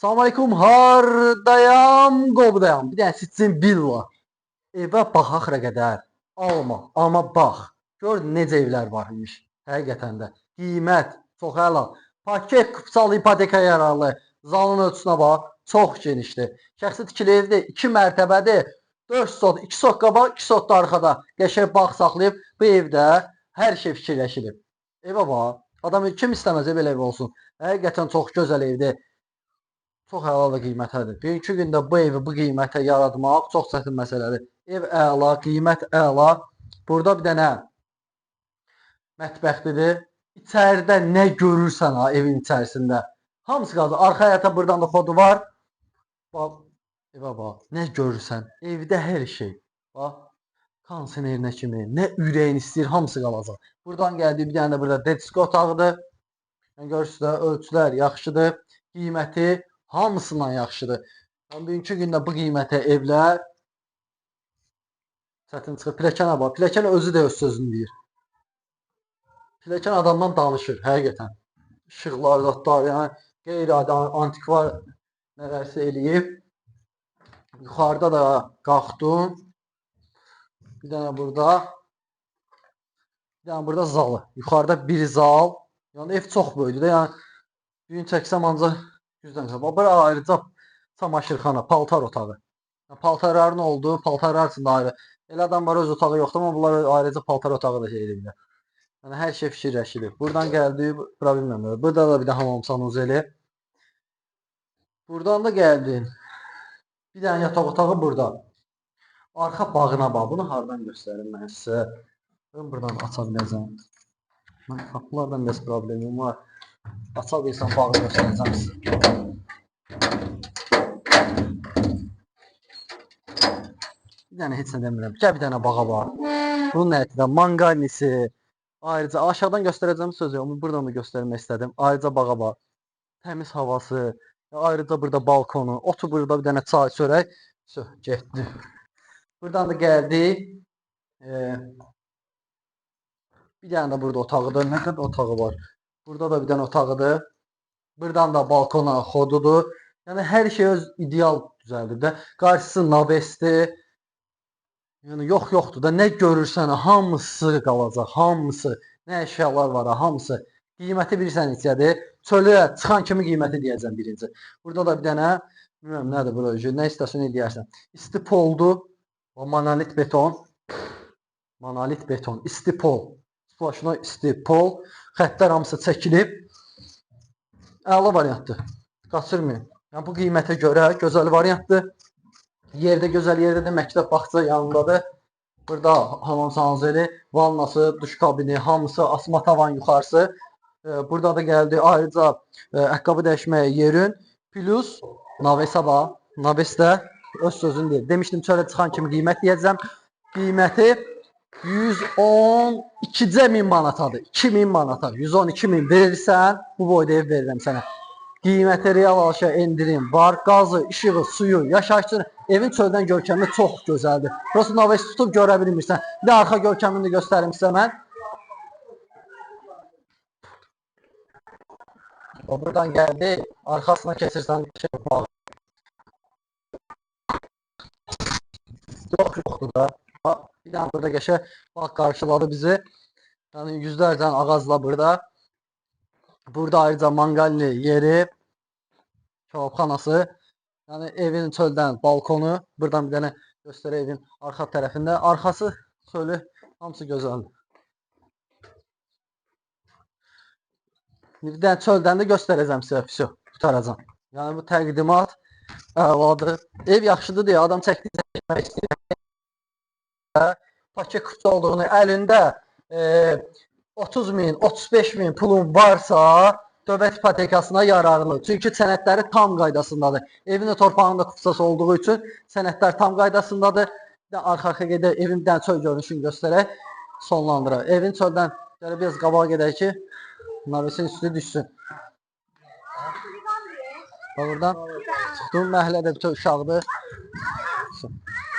Salam aleyküm, hardayam, qobudayam. Bir dənə sizin villa. Evə baxaq nə qədər. Alma, amma bax. Gör necə evlər var imiş. Həqiqətən də. Qiymət çox əla. Paket kupçalı ipoteka yararlı. Zalın ölçüsünə bax. Çox genişdir. Şəxsi tikili evdir. 2 mərtəbədir. 4 sot, 2 sot qabaq, 2 sot da arxada. Qəşəng bağ saxlayıb bu evdə hər şey fikirləşilib. Evə bax. Adam kim istəməz belə ev olsun. Həqiqətən çox gözəl evdir. Çox əla da qiymətədir. Bugünkü gündə bu evi bu qiymətə yaratmaq çox çətin məsələdir. Ev əla, qiymət əla. Burada bir dənə mətbəxlidir. İçəridə nə görürsən ha evin içərisində. Hamısı qaldı. Arxa həyata buradan da xodu var. Bax, evə bax. Nə görürsən? Evdə hər şey. Bax, kondisionerinə kimi, nə ürəyin istəyir, hamısı qalacaq. Buradan gəldi bir dənə də burada disko otağıdır. Görürsünüz də ölçülər yaxşıdır. Qiyməti hamısından yaxşıdır. Bugünkü gündə bu qiymətə evlər çətin çıxır. Pilləkənə bax. Pilləkən özü də öz sözünü deyir. Pilləkən adamdan danışır, həqiqətən. İşıqlar, zatlar, yəni qeyri-adi antikvar nələrsə eləyib. Yuxarıda da qalxdım. Bir dənə burada. Bir dənə burada zalı. Yuxarıda bir zal. Yəni ev çox böyükdür də. Yəni gün çəksəm ancaq güzdən çıxır. Bura ayrıca çamaşırxana, paltar otağı. Paltarların olduğu, paltarlar üçün ayrı. Elə adam var öz otağı yoxdur, amma bunlar ayrıca paltar otağı da şey edirlər. Yəni hər şey fikirləşilir. Buradan gəldi, bura bilmirəm. Burada da bir də hamam sanuzeli. Buradan da gəldin. Bir dənə yataq otağı burada. Arxa bağına bax. Bunu hardan göstərim mən sizə? Ben buradan aça biləcəm. Mən qapılardan biraz problemim var. Aça bilsəm bağı göstərəcəm sizə. Bir dənə heç nə demirəm. Gəl bir dənə bağa bax. Bunun nəticədə manqalnisi. Ayrıca aşağıdan göstərəcəm sözü. Onu buradan da göstərmək istədim. Ayrıca bağa bax. Təmiz havası. Ayrıca burada balkonu. Otur burada bir dənə çay çörək. Getdi. Buradan da gəldik. Bir dənə də burada otağıdır. Nə qədər otağı var. Burada da bir dənə otağıdır. Buradan da balkona xodudur. Yəni hər şey öz ideal düzəldir də. Qarşısı navesdir. Yəni yoxdur da. Nə görürsən hamısı qalacaq. Hamısı. Nə əşyalar var hamısı. Qiyməti bilirsən neçədir? Çölə çıxan kimi qiyməti deyəcəm birinci. Burada da bir dənə bilmirəm nədir bura. Nə istəsən eləyərsən. İstipoldur. Monolit beton. Monolit beton. İstipol. Splaşına istipol. Xəttlər hamısı çəkilib. Əla variantdır. Qaçırmayın. Yəni bu qiymətə görə gözəl variantdır. Yerdə gözəl yerdə də məktəb bağça yanındadır. Burada hamam sanuzeli, vannası, duş kabini, hamısı, asma tavan yuxarısı. Burada da gəldi ayrıca ayaqqabı dəyişməyə yerin. Plus navesə bax. Naves də öz sözünü deyir. Demişdim çölə çıxan kimi qiymət deyəcəm. Qiyməti 112.000 manatadır. 2.000 manata. 112.000 verirsən, bu boyda ev verirəm sənə. Qiyməti real alışa endirim var. Qazı, işığı, suyu, yaşayışını, evin çöldən görkəmi çox gözəldir. Prosta naves tutub görə bilmirsən. Bir də arxa görkəmini də göstərim sizə mən. O buradan gəldi, arxasına keçirsən yoxdur da. Bir dənə burada qəşəng bax qarşıladı bizi. Yəni yüzlərlə ağacla burada. Burada ayrıca manqalli yeri, kebabxanası. Yəni evin çöldən balkonu. Buradan bir dənə göstərək evin arxa tərəfində. Arxası çölü hamısı gözəldir. Bir dənə çöldən də göstərəcəm sizə. Tutaracam. Yəni bu təqdimat əladır. Ev yaxşıdır deyə adam çəkmək istəyir. Paket kupça olduğunu əlində 30.000, 35.000 pulun varsa dövlət ipotekasına yararlı. Çünki sənədləri tam qaydasındadır. Evin də torpağında kupçası olduğu üçün sənədlər tam qaydasındadır. Bir də arxa gedək, evin bir dənə çöl görünüşünü göstərək, sonlandıraq. Evin çöldən biraz qabağa gedək ki, navesin üstü düşsün. Buradan çıxdığım məhəllədə bütün uşaqdır.